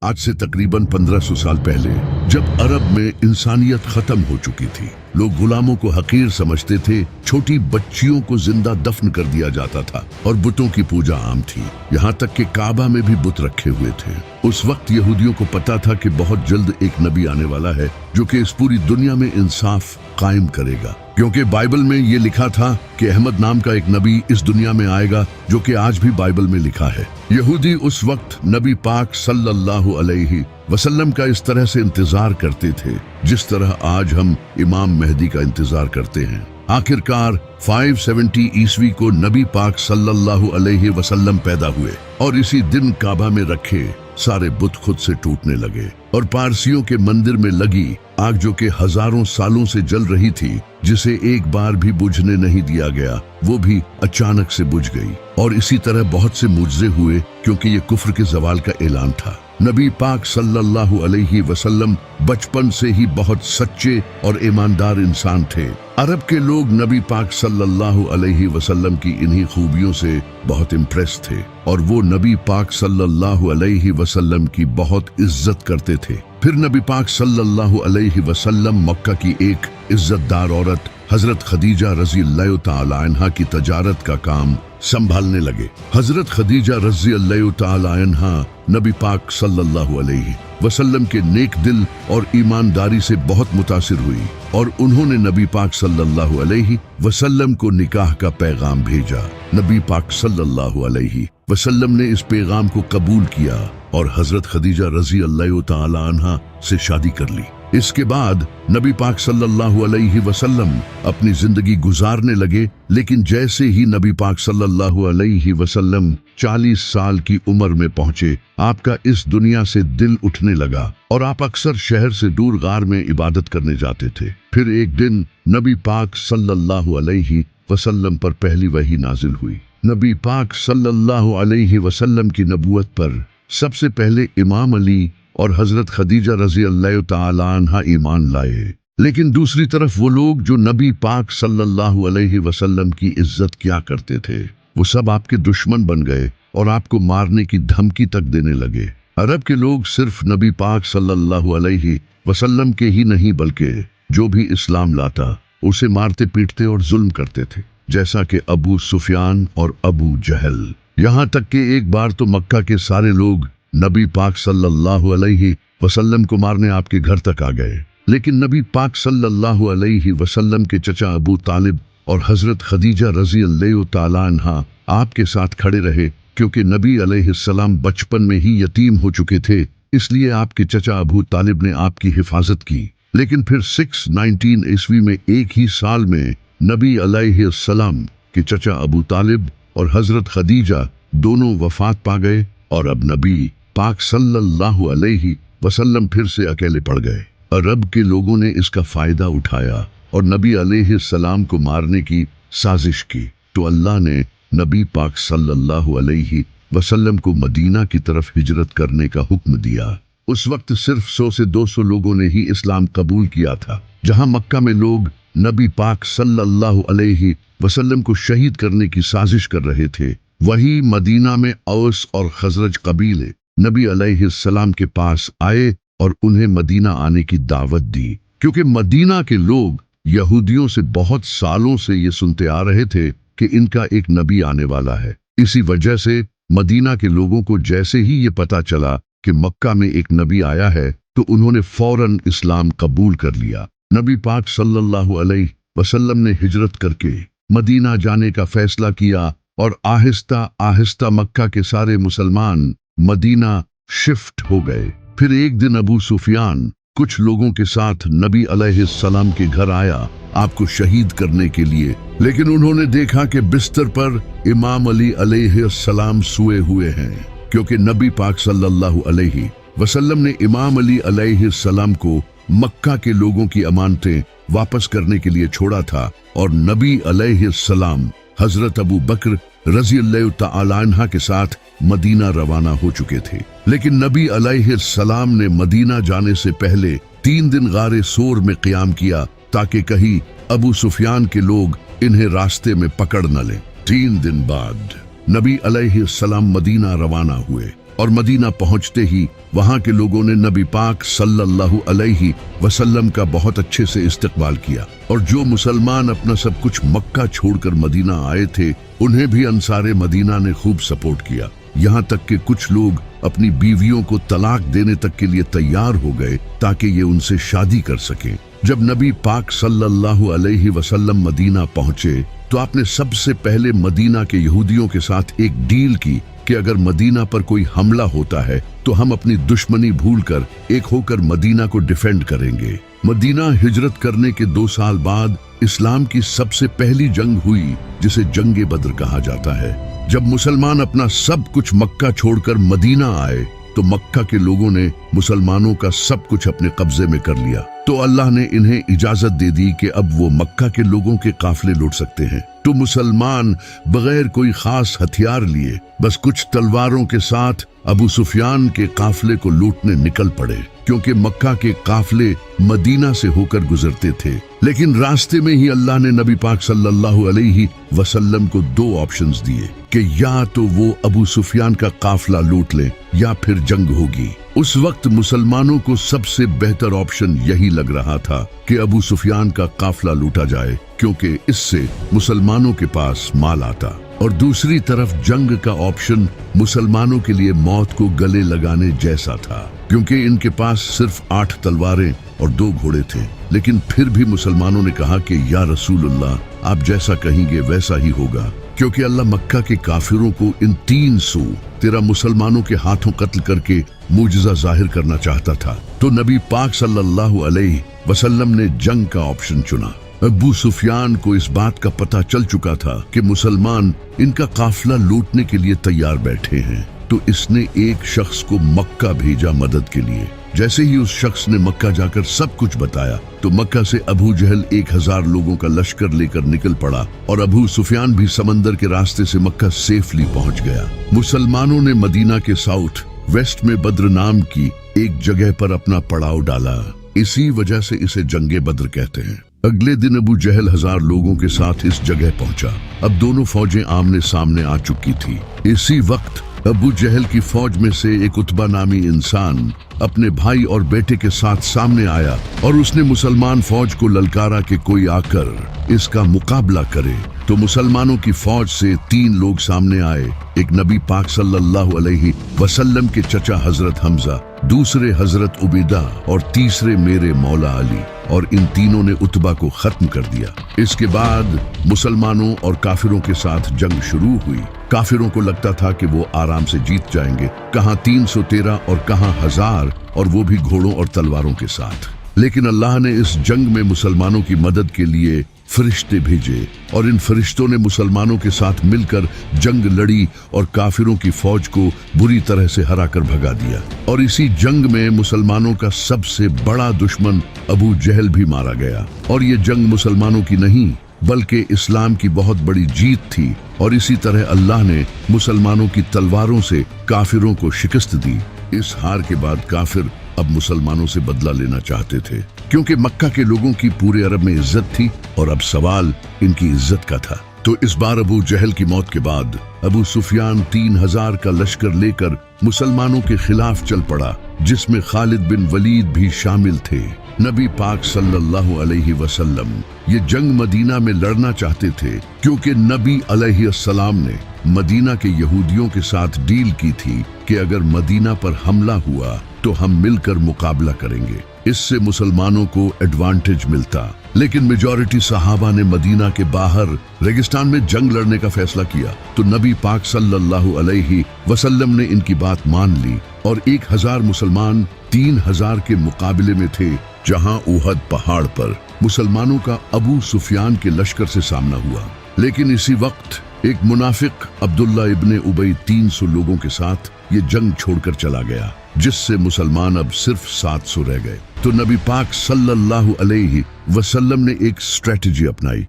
आज से तकरीबन 1500 साल पहले जब अरब में इंसानियत खत्म हो चुकी थी, लोग गुलामों को हकीर समझते थे, छोटी बच्चियों को जिंदा दफन कर दिया जाता था और बुतों की पूजा आम थी। यहाँ तक कि काबा में भी बुत रखे हुए थे। उस वक्त यहूदियों को पता था कि बहुत जल्द एक नबी आने वाला है जो कि इस पूरी दुनिया में इंसाफ कायम करेगा, क्योंकि बाइबल में ये लिखा था कि अहमद नाम का एक नबी इस दुनिया में आएगा, जो कि आज भी बाइबल में लिखा है। यहूदी उस वक्त नबी पाक सल्लल्लाहु अलैहि वसल्लम का इस तरह से इंतजार करते थे जिस तरह आज हम इमाम मेहदी का इंतजार करते हैं। आखिरकार 570 ईस्वी को नबी पाक सल्लल्लाहु अलैहि वसल्लम पैदा हुए और इसी दिन काबा में रखे सारे बुत खुद से टूटने लगे और पारसियों के मंदिर में लगी आग, जो कि हजारों सालों से जल रही थी, जिसे एक बार भी बुझने नहीं दिया गया, वो भी अचानक से बुझ गई। और इसी तरह बहुत से मुजज़े हुए, क्योंकि ये कुफ्र के जवाल का ऐलान था। नबी पाक सल्लल्लाहु अलैहि वसल्लम बचपन से ही बहुत सच्चे और ईमानदार इंसान थे। अरब के लोग नबी पाक सल्लल्लाहु अलैहि वसल्लम की इन्हीं खूबियों से बहुत इम्प्रेस थे और वो नबी पाक सल्लल्लाहु अलैहि वसल्लम की बहुत इज्जत करते थे। फिर नबी पाक सल्लल्लाहु अलैहि वसल्लम मक्का की एक इज्जतदार औरत हजरत खदीजा रज़ी अल्लाह तआला अन्हा की तजारत का काम संभालने लगे। हजरत खदीजा रज़ी अल्लाह तआला अन्हा नबी पाक सल्लल्लाहु अलैहि वसल्लम के नेक दिल और ईमानदारी से बहुत मुतासिर हुई और उन्होंने नबी पाक सल्लल्लाहु अलैहि वसल्लम को निकाह का पैगाम भेजा। नबी पाक सल्लल्लाहु अलैहि वसल्लम ने इस पैगाम को कबूल किया और हजरत खदीजा रज़ी अल्लाह तआला अन्हा से शादी कर ली। इसके बाद नबी पाक सल्लल्लाहु अलैहि वसल्लम अपनी जिंदगी गुजारने लगे, लेकिन जैसे ही नबी पाक सल्लल्लाहु अलैहि वसल्लम 40 साल की उम्र में पहुंचे, आपका इस दुनिया से दिल उठने लगा और आप अक्सर शहर से दूर गार में इबादत करने जाते थे। फिर एक दिन नबी पाक सल्लल्लाहु अलैहि वसल्लम पर पहली वही नाजिल हुई। नबी पाक सल्लल्लाहु अलैहि वसल्लम की नबूवत पर सबसे पहले इमाम अली और हजरत खदीजा रज़ी अल्लाह तआला अन्हा ईमान लाए, लेकिन दूसरी तरफ वो लोग जो नबी पाक सल्लल्लाहु अलैहि वसल्लम की इज्जत किया करते थे, वो सब आपके दुश्मन बन गए और आपको मारने की धमकी तक देने लगे। अरब के लोग सिर्फ नबी पाक सल्लल्लाहु अलैहि वसल्लम के ही नहीं, बल्कि जो भी इस्लाम लाता उसे मारते पीटते और जुल्म करते थे, जैसा कि अबू सुफियान और अबू जहल। यहाँ तक कि एक बार तो मक्का के सारे लोग नबी पाक सल्लल्लाहु अलैहि वसल्लम को मारने आपके घर तक आ गए, लेकिन नबी पाक सल्लल्लाहु अलैहि वसल्लम के चचा अबू तालिब और हजरत खदीजा रज़ी अल्लाह तआला अन्हा आपके साथ खड़े रहे, क्योंकि नबी अलैहिस्सलाम बचपन में ही यतीम हो चुके थे। इसलिए आपके चचा अबू तालिब ने आपकी हिफाजत की। लेकिन फिर 619 ईस्वी में एक ही साल में नबी अलैहिस्सलाम के चचा अबू तालिब और हजरत खदीजा दोनों वफात पा गए और अब नबी पाक सल्लल्लाहु अलैहि वसल्लम फिर से अकेले पड़ गए। अरब के लोगों ने इसका फायदा उठाया और नबी अलैहिस्सलाम को मारने की साजिश की, तो अल्लाह ने नबी पाक सल्लल्लाहु अलैहि वसल्लम को मदीना की तरफ हिजरत करने का हुक्म दिया। उस वक्त सिर्फ 100 से 200 लोगों ने ही इस्लाम कबूल किया था। जहां मक्का में लोग नबी पाक सल्लल्लाहु अलैहि वसल्लम को शहीद करने की साजिश कर रहे थे, वही मदीना में औस और खजरज कबीले नबी अलैहिस्सलाम के पास आए और उन्हें मदीना आने की दावत दी, क्योंकि मदीना के लोग यहूदियों से बहुत सालों से ये सुनते आ रहे थे कि इनका एक नबी आने वाला है। इसी वजह से मदीना के लोगों को जैसे ही ये पता चला कि मक्का में एक नबी आया है, तो उन्होंने फौरन इस्लाम कबूल कर लिया। नबी पाक सल्लल्लाहु अलैहि वसल्लम ने हिजरत करके मदीना जाने का फैसला किया और आहिस्ता आहिस्ता मक्का के सारे मुसलमान मदीना शिफ्ट हो गए। फिर एक दिन अबू सुफियान कुछ लोगों के साथ नबी अलैहिस्सलाम के घर आया आपको शहीद करने के लिए, लेकिन उन्होंने देखा कि बिस्तर पर इमाम अली अलैहिस्सलाम सोए हुए हैं, क्योंकि नबी पाक सल्लल्लाहु अलैहि वसल्लम ने इमाम अली अलैहिस्सलाम को मक्का के लोगों की अमानतें वापस करने के लिए छोड़ा था और नबी अलैहिस्सलाम हजरत अबू बकर रज़ी अल्लाह तआला अन्हा के साथ मदीना रवाना हो चुके थे। लेकिन नबी अलैहिस्सलाम ने मदीना जाने से पहले 3 दिन गारे सोर में क़याम किया, ताकि कहीं अबू सुफियान के लोग इन्हें रास्ते में पकड़ न लें। 3 दिन बाद नबी अलैहिस्सलाम मदीना रवाना हुए और मदीना पहुंचते ही वहाँ के लोगों ने नबी पाक सल्लल्लाहु अलैहि वसल्लम का बहुत अच्छे से इस्तकबाल किया और जो मुसलमान अपना सब कुछ मक्का छोड़कर मदीना आए थे उन्हें भी अंसारे मदीना ने खूब सपोर्ट किया। यहाँ तक कि कुछ लोग अपनी बीवियों को तलाक देने तक के लिए तैयार हो गए ताकि ये उनसे शादी कर सकें। जब नबी पाक सल्लल्लाहु अलैहि वसल्लम मदीना पहुंचे तो आपने सबसे पहले मदीना के यहूदियों के साथ एक डील की कि अगर मदीना पर कोई हमला होता है तो हम अपनी दुश्मनी भूलकर एक होकर मदीना को डिफेंड करेंगे। मदीना हिजरत करने के 2 साल बाद इस्लाम की सबसे पहली जंग हुई जिसे जंगे बद्र कहा जाता है। जब मुसलमान अपना सब कुछ मक्का छोड़कर मदीना आए तो मक्का के लोगों ने मुसलमानों का सब कुछ अपने कब्जे में कर लिया। तो अल्लाह ने इन्हें इजाजत दे दी कि अब वो मक्का के लोगों के काफिले लूट सकते हैं। तो मुसलमान बगैर कोई खास हथियार लिए बस कुछ तलवारों के साथ अबू सुफियान के काफिले को लूटने निकल पड़े, क्योंकि मक्का के काफिले मदीना से होकर गुजरते थे। लेकिन रास्ते में ही अल्लाह ने नबी पाक सल्लल्लाहु अलैहि वसल्लम को 2 ऑप्शंस दिए कि या तो वो अबू सुफियान का काफिला लूट ले या फिर जंग होगी। उस वक्त मुसलमानों को सबसे बेहतर ऑप्शन यही लग रहा था कि अबू सुफियान का काफिला लूटा जाए, क्योंकि इससे मुसलमानों के पास माल आता, और दूसरी तरफ जंग का ऑप्शन मुसलमानों के लिए मौत को गले लगाने जैसा था, क्योंकि इनके पास सिर्फ 8 तलवारें और 2 घोड़े थे। लेकिन फिर भी मुसलमानों ने कहा कि या रसूलुल्लाह, आप जैसा कहेंगे वैसा ही होगा, क्योंकि अल्लाह मक्का के काफिरों को इन 313 मुसलमानों के हाथों कत्ल करके मुजज़ा जाहिर करना चाहता था। तो नबी पाक सल्लल्लाहु अलैहि वसल्लम ने जंग का ऑप्शन चुना। अबू सुफियान को इस बात का पता चल चुका था कि मुसलमान इनका काफिला लूटने के लिए तैयार बैठे हैं, तो इसने एक शख्स को मक्का भेजा मदद के लिए। जैसे ही उस शख्स ने मक्का जाकर सब कुछ बताया तो मक्का से अबू जहल 1000 लोगों का लश्कर लेकर निकल पड़ा और अबू सुफियान भी समंदर के रास्ते से मक्का सेफली पहुंच गया। मुसलमानों ने मदीना के साउथ वेस्ट में बद्र नाम की एक जगह पर अपना पड़ाव डाला, इसी वजह से इसे जंगे बद्र कहते हैं। अगले दिन अबू जहल 1000 लोगों के साथ इस जगह पहुंचा। अब दोनों फौजें आमने सामने आ चुकी थी। इसी वक्त अबू जहल की फौज में से एक उतबा नामी इंसान अपने भाई और बेटे के साथ सामने आया और उसने मुसलमान फौज को ललकारा कि कोई आकर इसका मुकाबला करे। तो मुसलमानों की फौज से 3 लोग सामने आए, एक नबी पाक सल्लल्लाहु अलैहि वसल्लम के चचा हजरत हमजा, दूसरे हजरत उबैदा और तीसरे मेरे मौला अली, और इन तीनों ने उतबा को खत्म कर दिया। इसके बाद मुसलमानों और काफिरों के साथ जंग शुरू हुई। काफिरों को लगता था कि वो आराम से जीत जाएंगे, कहां 313 और कहां 1000, और वो भी घोड़ों और तलवारों के साथ। लेकिन अल्लाह ने इस जंग में मुसलमानों की मदद के लिए फरिश्ते भेजे और इन फरिश्तों ने मुसलमानों के साथ मिलकर जंग लड़ी और काफिरों की फौज को बुरी तरह से हराकर भगा दिया। और इसी जंग में मुसलमानों का सबसे बड़ा दुश्मन अबू जहल भी मारा गया। और ये जंग मुसलमानों की नहीं बल्कि इस्लाम की बहुत बड़ी जीत थी। और इसी तरह अल्लाह ने मुसलमानों की तलवारों से काफिरों को शिकस्त दी। इस हार के बाद काफिर अब मुसलमानों से बदला लेना चाहते थे, क्योंकि मक्का के लोगों की पूरे अरब में इज्जत थी और अब सवाल इनकी इज्जत का था। तो इस बार अबू जहल की मौत के बाद अबू सुफियान 3000 का लश्कर लेकर मुसलमानों के खिलाफ चल पड़ा, जिसमें खालिद बिन वलीद भी शामिल थे। नबी पाक सल्लल्लाहु अलैहि वसल्लम ये जंग मदीना में लड़ना चाहते थे, क्योंकि नबी अलैहिस्सलाम ने मदीना के यहूदियों के साथ डील की थी कि अगर मदीना पर हमला हुआ तो हम मिलकर मुकाबला करेंगे, इससे मुसलमानों को एडवांटेज मिलता। लेकिन मेजॉरिटी सहाबा ने मदीना के बाहर रेगिस्तान में जंग लड़ने का फैसला किया। तो नबी पाक सल्लल्लाहु अलैहि वसल्लम ने इनकी बात मान ली और 1000 मुसलमान 3000 के मुकाबले में थे, जहां उहद पहाड़ पर मुसलमानों का अबू सुफियान के लश्कर से सामना हुआ। लेकिन इसी वक्त एक मुनाफिक अब्दुल्ला इब्ने उबई 300 लोगों के साथ ये जंग छोड़कर चला गया, जिससे मुसलमान अब सिर्फ 700 रह गए। तो नबी पाक सल्लल्लाहु अलैहि वसल्लम ने एक स्ट्रेटजी अपनाई।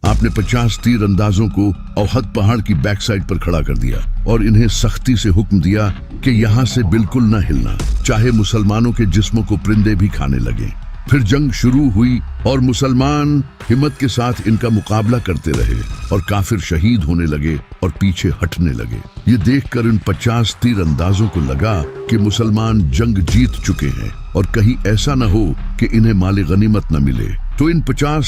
आपने 50 तीर अंदाजों को उहद पहाड़ की बैक साइड पर खड़ा कर दिया और इन्हें सख्ती से हुक्म दिया कि यहाँ से बिल्कुल न हिलना, चाहे मुसलमानों के जिस्मों को परिंदे भी खाने लगे। پھر جنگ شروع ہوئی اور مسلمان ہمت کے ساتھ ان کا مقابلہ کرتے رہے اور کافر شہید ہونے لگے اور پیچھے ہٹنے لگے۔ یہ دیکھ کر ان 50 تیر اندازوں کو لگا کہ مسلمان جنگ جیت چکے ہیں اور کہیں ایسا نہ ہو کہ انہیں مال غنیمت نہ ملے، تو ان 50